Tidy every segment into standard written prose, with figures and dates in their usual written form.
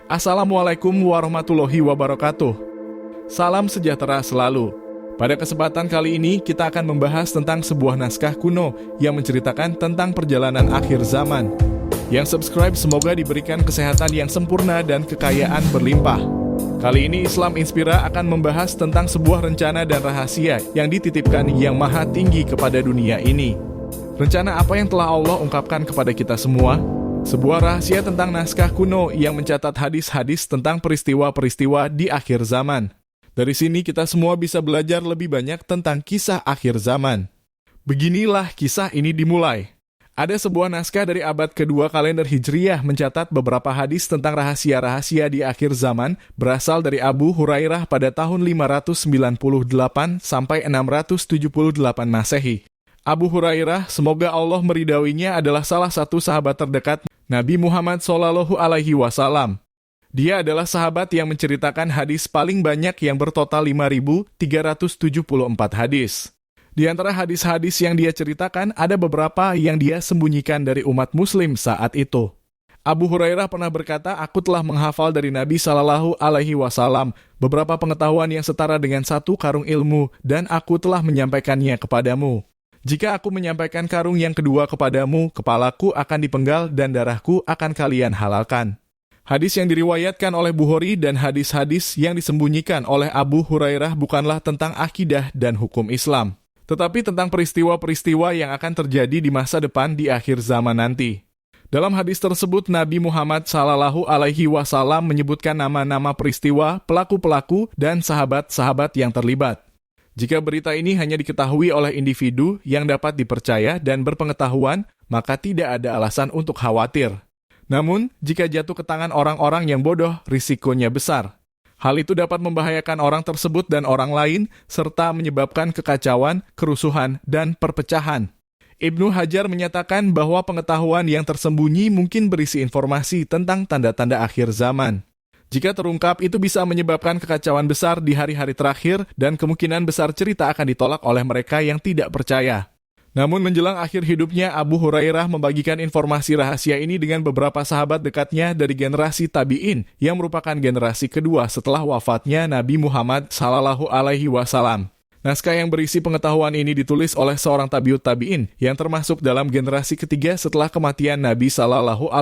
Assalamualaikum warahmatullahi wabarakatuh. Salam sejahtera selalu. Pada kesempatan kali ini kita akan membahas tentang sebuah naskah kuno yang menceritakan tentang perjalanan akhir zaman. Yang subscribe semoga diberikan kesehatan yang sempurna dan kekayaan berlimpah. Kali ini Islam Inspira akan membahas tentang sebuah rencana dan rahasia yang dititipkan Yang Maha Tinggi kepada dunia ini. Rencana apa yang telah Allah ungkapkan kepada kita semua? Sebuah rahasia tentang naskah kuno yang mencatat hadis-hadis tentang peristiwa-peristiwa di akhir zaman. Dari sini kita semua bisa belajar lebih banyak tentang kisah akhir zaman. Beginilah kisah ini dimulai. Ada sebuah naskah dari abad kedua kalender Hijriyah mencatat beberapa hadis tentang rahasia-rahasia di akhir zaman berasal dari Abu Hurairah pada tahun 598 sampai 678 Masehi. Abu Hurairah, semoga Allah meridauinya, adalah salah satu sahabat terdekat Nabi Muhammad SAW. Dia adalah sahabat yang menceritakan hadis paling banyak yang bertotal 5.374 hadis. Di antara hadis-hadis yang dia ceritakan, ada beberapa yang dia sembunyikan dari umat muslim saat itu. Abu Hurairah pernah berkata, aku telah menghafal dari Nabi SAW beberapa pengetahuan yang setara dengan satu karung ilmu, dan aku telah menyampaikannya kepadamu. Jika aku menyampaikan karung yang kedua kepadamu, kepalaku akan dipenggal dan darahku akan kalian halalkan. Hadis yang diriwayatkan oleh Bukhari dan hadis-hadis yang disembunyikan oleh Abu Hurairah bukanlah tentang akidah dan hukum Islam, tetapi tentang peristiwa-peristiwa yang akan terjadi di masa depan di akhir zaman nanti. Dalam hadis tersebut, Nabi Muhammad SAW menyebutkan nama-nama peristiwa, pelaku-pelaku, dan sahabat-sahabat yang terlibat. Jika berita ini hanya diketahui oleh individu yang dapat dipercaya dan berpengetahuan, maka tidak ada alasan untuk khawatir. Namun, jika jatuh ke tangan orang-orang yang bodoh, risikonya besar. Hal itu dapat membahayakan orang tersebut dan orang lain, serta menyebabkan kekacauan, kerusuhan, dan perpecahan. Ibnu Hajar menyatakan bahwa pengetahuan yang tersembunyi mungkin berisi informasi tentang tanda-tanda akhir zaman. Jika terungkap, itu bisa menyebabkan kekacauan besar di hari-hari terakhir dan kemungkinan besar cerita akan ditolak oleh mereka yang tidak percaya. Namun menjelang akhir hidupnya, Abu Hurairah membagikan informasi rahasia ini dengan beberapa sahabat dekatnya dari generasi tabi'in yang merupakan generasi kedua setelah wafatnya Nabi Muhammad SAW. Naskah yang berisi pengetahuan ini ditulis oleh seorang tabi'ut tabi'in yang termasuk dalam generasi ketiga setelah kematian Nabi SAW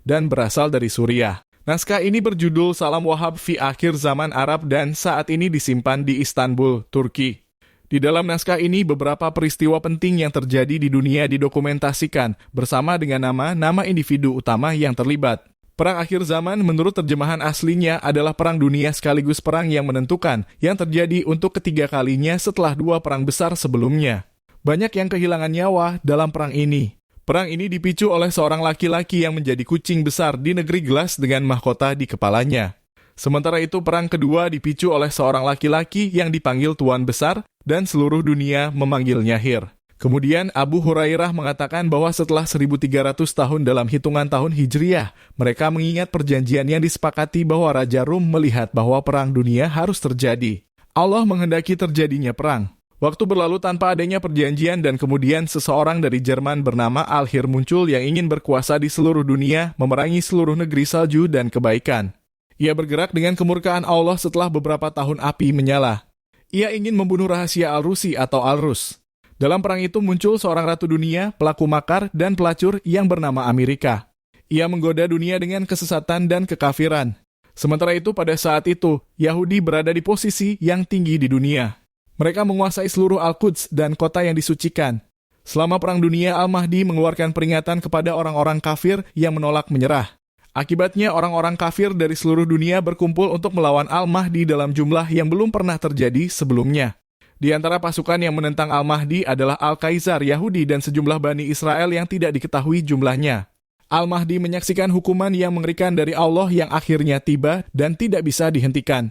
dan berasal dari Suriah. Naskah ini berjudul Salam Wahab fi Akhir Zaman Arab dan saat ini disimpan di Istanbul, Turki. Di dalam naskah ini, beberapa peristiwa penting yang terjadi di dunia didokumentasikan bersama dengan nama-nama individu utama yang terlibat. Perang akhir zaman menurut terjemahan aslinya adalah perang dunia sekaligus perang yang menentukan yang terjadi untuk ketiga kalinya setelah dua perang besar sebelumnya. Banyak yang kehilangan nyawa dalam perang ini. Perang ini dipicu oleh seorang laki-laki yang menjadi kucing besar di negeri gelas dengan mahkota di kepalanya. Sementara itu perang kedua dipicu oleh seorang laki-laki yang dipanggil Tuan Besar dan seluruh dunia memanggilnya Hir. Kemudian Abu Hurairah mengatakan bahwa setelah 1300 tahun dalam hitungan tahun Hijriyah, mereka mengingat perjanjian yang disepakati bahwa Raja Rum melihat bahwa perang dunia harus terjadi. Allah menghendaki terjadinya perang. Waktu berlalu tanpa adanya perjanjian dan kemudian seseorang dari Jerman bernama Al-Hir muncul yang ingin berkuasa di seluruh dunia, memerangi seluruh negeri salju dan kebaikan. Ia bergerak dengan kemurkaan Allah setelah beberapa tahun api menyala. Ia ingin membunuh rahasia Al-Rusi atau Al-Rus. Dalam perang itu muncul seorang ratu dunia, pelaku makar dan pelacur yang bernama Amerika. Ia menggoda dunia dengan kesesatan dan kekafiran. Sementara itu pada saat itu, Yahudi berada di posisi yang tinggi di dunia. Mereka menguasai seluruh Al-Quds dan kota yang disucikan. Selama Perang Dunia, Al-Mahdi mengeluarkan peringatan kepada orang-orang kafir yang menolak menyerah. Akibatnya, orang-orang kafir dari seluruh dunia berkumpul untuk melawan Al-Mahdi dalam jumlah yang belum pernah terjadi sebelumnya. Di antara pasukan yang menentang Al-Mahdi adalah Al-Kaisar Yahudi dan sejumlah Bani Israel yang tidak diketahui jumlahnya. Al-Mahdi menyaksikan hukuman yang mengerikan dari Allah yang akhirnya tiba dan tidak bisa dihentikan.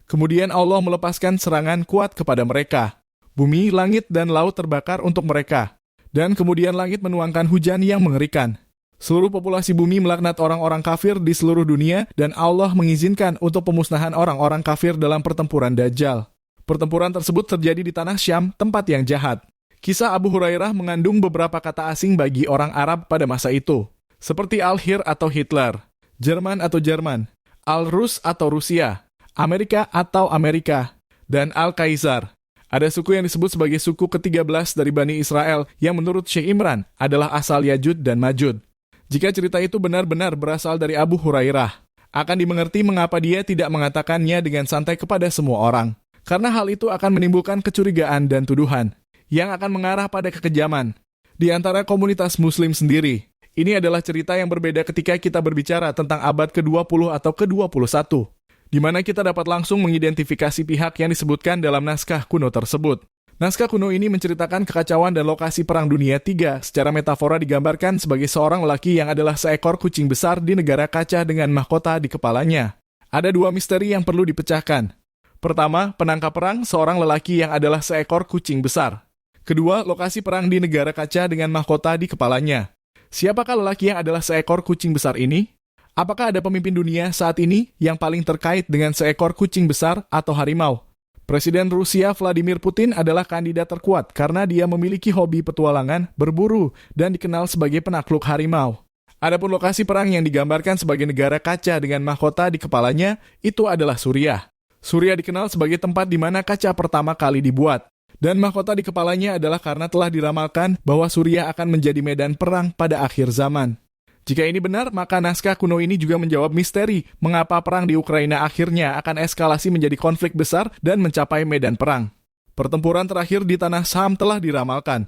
Kemudian Allah melepaskan serangan kuat kepada mereka. Bumi, langit, dan laut terbakar untuk mereka. Dan kemudian langit menuangkan hujan yang mengerikan. Seluruh populasi bumi melaknat orang-orang kafir di seluruh dunia dan Allah mengizinkan untuk pemusnahan orang-orang kafir dalam pertempuran Dajjal. Pertempuran tersebut terjadi di tanah Syam, tempat yang jahat. Kisah Abu Hurairah mengandung beberapa kata asing bagi orang Arab pada masa itu, seperti Al-Hir atau Hitler. Jerman atau Jerman, Al-Rus atau Rusia, Amerika atau Amerika, dan Al-Kaisar. Ada suku yang disebut sebagai suku ke-13 dari Bani Israel yang menurut Syekh Imran adalah asal Yajud dan Majud. Jika cerita itu benar-benar berasal dari Abu Hurairah, akan dimengerti mengapa dia tidak mengatakannya dengan santai kepada semua orang. Karena hal itu akan menimbulkan kecurigaan dan tuduhan, yang akan mengarah pada kekejaman. Di antara komunitas muslim sendiri, ini adalah cerita yang berbeda ketika kita berbicara tentang abad ke-20 atau ke-21, di mana kita dapat langsung mengidentifikasi pihak yang disebutkan dalam naskah kuno tersebut. Naskah kuno ini menceritakan kekacauan dan lokasi Perang Dunia III secara metafora digambarkan sebagai seorang lelaki yang adalah seekor kucing besar di negara kaca dengan mahkota di kepalanya. Ada dua misteri yang perlu dipecahkan. Pertama, penangkap perang seorang lelaki yang adalah seekor kucing besar. Kedua, lokasi perang di negara kaca dengan mahkota di kepalanya. Siapakah lelaki yang adalah seekor kucing besar ini? Apakah ada pemimpin dunia saat ini yang paling terkait dengan seekor kucing besar atau harimau? Presiden Rusia Vladimir Putin adalah kandidat terkuat karena dia memiliki hobi petualangan, berburu, dan dikenal sebagai penakluk harimau. Adapun lokasi perang yang digambarkan sebagai negara kaca dengan mahkota di kepalanya, itu adalah Suriah. Suriah dikenal sebagai tempat di mana kaca pertama kali dibuat. Dan mahkota di kepalanya adalah karena telah diramalkan bahwa Suriah akan menjadi medan perang pada akhir zaman. Jika ini benar, maka naskah kuno ini juga menjawab misteri mengapa perang di Ukraina akhirnya akan eskalasi menjadi konflik besar dan mencapai medan perang. Pertempuran terakhir di tanah Syam telah diramalkan.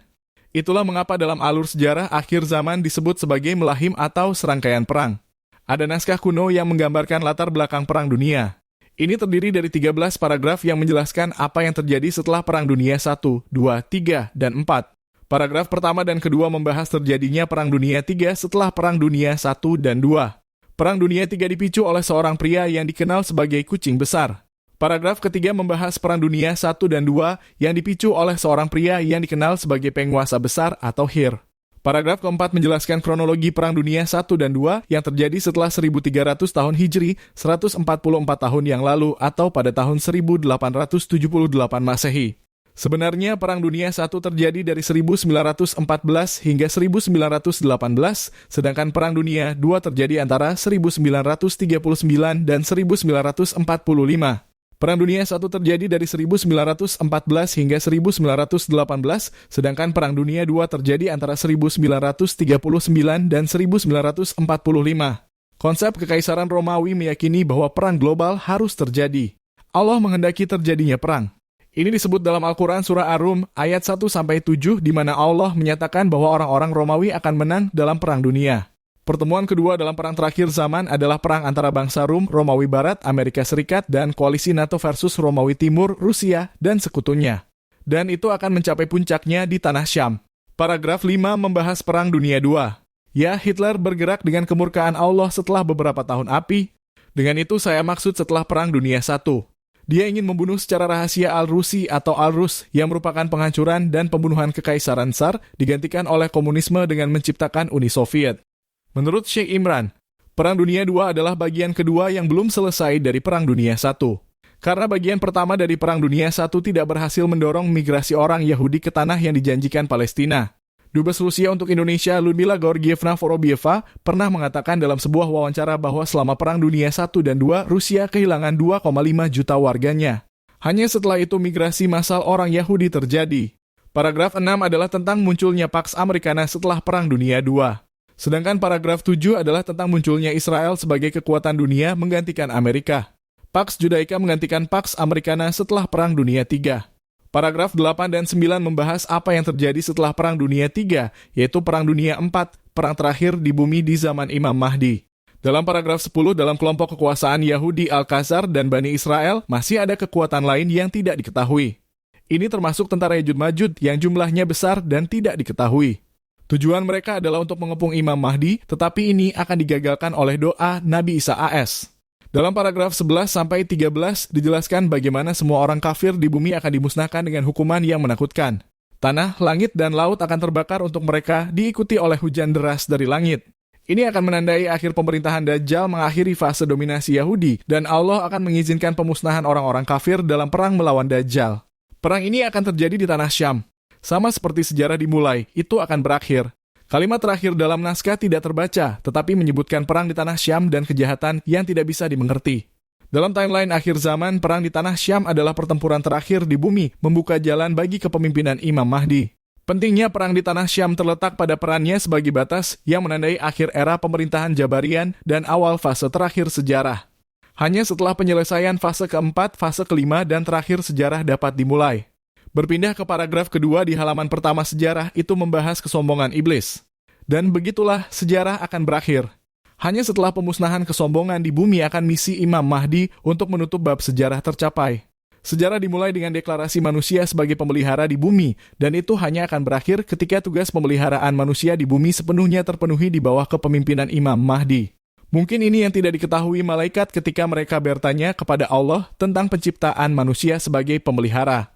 Itulah mengapa dalam alur sejarah akhir zaman disebut sebagai melahim atau serangkaian perang. Ada naskah kuno yang menggambarkan latar belakang Perang Dunia. Ini terdiri dari 13 paragraf yang menjelaskan apa yang terjadi setelah Perang Dunia I, II, III, dan IV. Paragraf pertama dan kedua membahas terjadinya Perang Dunia III setelah Perang Dunia I dan II. Perang Dunia III dipicu oleh seorang pria yang dikenal sebagai kucing besar. Paragraf ketiga membahas Perang Dunia I dan II yang dipicu oleh seorang pria yang dikenal sebagai penguasa besar atau Hir. Paragraf keempat menjelaskan kronologi Perang Dunia I dan II yang terjadi setelah 1300 tahun Hijri, 144 tahun yang lalu atau pada tahun 1878 Masehi. Sebenarnya Perang Dunia I terjadi dari 1914 hingga 1918, sedangkan Perang Dunia II terjadi antara 1939 dan 1945. Perang Dunia I terjadi dari 1914 hingga 1918, sedangkan Perang Dunia II terjadi antara 1939 dan 1945. Konsep Kekaisaran Romawi meyakini bahwa perang global harus terjadi. Allah menghendaki terjadinya perang. Ini disebut dalam Al-Quran Surah Ar-Rum ayat 1-7 di mana Allah menyatakan bahwa orang-orang Romawi akan menang dalam Perang Dunia. Pertemuan kedua dalam perang terakhir zaman adalah perang antara bangsa Rum, Romawi Barat, Amerika Serikat, dan koalisi NATO versus Romawi Timur, Rusia, dan sekutunya. Dan itu akan mencapai puncaknya di Tanah Syam. Paragraf 5 membahas Perang Dunia II. Ya, Hitler bergerak dengan kemurkaan Allah setelah beberapa tahun api. Dengan itu saya maksud setelah Perang Dunia I. Dia ingin membunuh secara rahasia Al-Rusi atau Al-Rus yang merupakan penghancuran dan pembunuhan Kekaisaran Tsar digantikan oleh komunisme dengan menciptakan Uni Soviet. Menurut Syekh Imran, Perang Dunia II adalah bagian kedua yang belum selesai dari Perang Dunia I. Karena bagian pertama dari Perang Dunia I tidak berhasil mendorong migrasi orang Yahudi ke tanah yang dijanjikan Palestina. Dubes Rusia untuk Indonesia Ludmila Georgievna Vorobieva pernah mengatakan dalam sebuah wawancara bahwa selama Perang Dunia I dan II, Rusia kehilangan 2,5 juta warganya. Hanya setelah itu migrasi massal orang Yahudi terjadi. Paragraf 6 adalah tentang munculnya Pax Americana setelah Perang Dunia II. Sedangkan paragraf 7 adalah tentang munculnya Israel sebagai kekuatan dunia menggantikan Amerika. Pax Judaica menggantikan Pax Americana setelah Perang Dunia III. Paragraf 8 dan 9 membahas apa yang terjadi setelah Perang Dunia III, yaitu Perang Dunia IV, perang terakhir di bumi di zaman Imam Mahdi. Dalam paragraf 10, dalam kelompok kekuasaan Yahudi Al-Khazar dan Bani Israel, masih ada kekuatan lain yang tidak diketahui. Ini termasuk tentara Yajud Majud yang jumlahnya besar dan tidak diketahui. Tujuan mereka adalah untuk mengepung Imam Mahdi, tetapi ini akan digagalkan oleh doa Nabi Isa AS. Dalam paragraf 11-13 dijelaskan bagaimana semua orang kafir di bumi akan dimusnahkan dengan hukuman yang menakutkan. Tanah, langit, dan laut akan terbakar untuk mereka, diikuti oleh hujan deras dari langit. Ini akan menandai akhir pemerintahan Dajjal mengakhiri fase dominasi Yahudi, dan Allah akan mengizinkan pemusnahan orang-orang kafir dalam perang melawan Dajjal. Perang ini akan terjadi di Tanah Syam. Sama seperti sejarah dimulai, itu akan berakhir. Kalimat terakhir dalam naskah tidak terbaca, tetapi menyebutkan perang di tanah Syam dan kejahatan yang tidak bisa dimengerti. Dalam timeline akhir zaman, perang di tanah Syam adalah pertempuran terakhir di bumi, membuka jalan bagi kepemimpinan Imam Mahdi. Pentingnya perang di tanah Syam terletak pada perannya sebagai batas yang menandai akhir era pemerintahan Jabarian dan awal fase terakhir sejarah. Hanya setelah penyelesaian fase keempat, fase kelima, dan terakhir sejarah dapat dimulai. Berpindah ke paragraf kedua di halaman pertama sejarah itu membahas kesombongan iblis. Dan begitulah sejarah akan berakhir. Hanya setelah pemusnahan kesombongan di bumi akan misi Imam Mahdi untuk menutup bab sejarah tercapai. Sejarah dimulai dengan deklarasi manusia sebagai pemelihara di bumi, dan itu hanya akan berakhir ketika tugas pemeliharaan manusia di bumi sepenuhnya terpenuhi di bawah kepemimpinan Imam Mahdi. Mungkin ini yang tidak diketahui malaikat ketika mereka bertanya kepada Allah tentang penciptaan manusia sebagai pemelihara.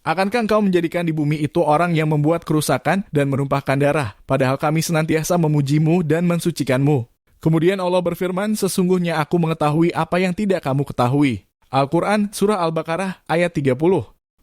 Akankah engkau menjadikan di bumi itu orang yang membuat kerusakan dan menumpahkan darah, padahal kami senantiasa memujimu dan mensucikanmu? Kemudian Allah berfirman, sesungguhnya aku mengetahui apa yang tidak kamu ketahui. Al-Quran, Surah Al-Baqarah, ayat 30.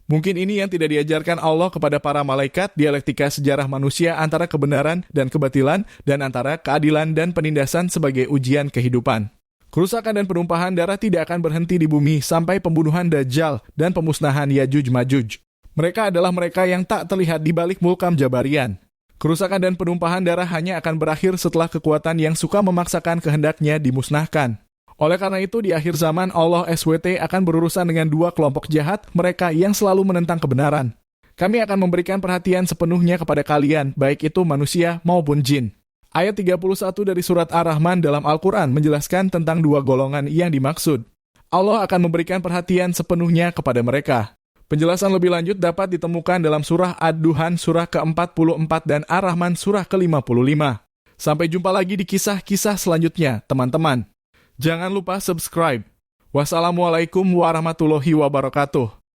Mungkin ini yang tidak diajarkan Allah kepada para malaikat, dialektika sejarah manusia antara kebenaran dan kebatilan, dan antara keadilan dan penindasan sebagai ujian kehidupan. Kerusakan dan penumpahan darah tidak akan berhenti di bumi sampai pembunuhan Dajjal dan pemusnahan Yajuj-Majuj. Mereka adalah mereka yang tak terlihat di balik mulkam Jabarian. Kerusakan dan penumpahan darah hanya akan berakhir setelah kekuatan yang suka memaksakan kehendaknya dimusnahkan. Oleh karena itu, di akhir zaman Allah SWT akan berurusan dengan dua kelompok jahat, mereka yang selalu menentang kebenaran. Kami akan memberikan perhatian sepenuhnya kepada kalian, baik itu manusia maupun jin. Ayat 31 dari surat Ar-Rahman dalam Al-Quran menjelaskan tentang dua golongan yang dimaksud. Allah akan memberikan perhatian sepenuhnya kepada mereka. Penjelasan lebih lanjut dapat ditemukan dalam surah Ad-Duhan surah ke-44 dan Ar-Rahman surah ke-55. Sampai jumpa lagi di kisah-kisah selanjutnya, teman-teman. Jangan lupa subscribe. Wassalamualaikum warahmatullahi wabarakatuh.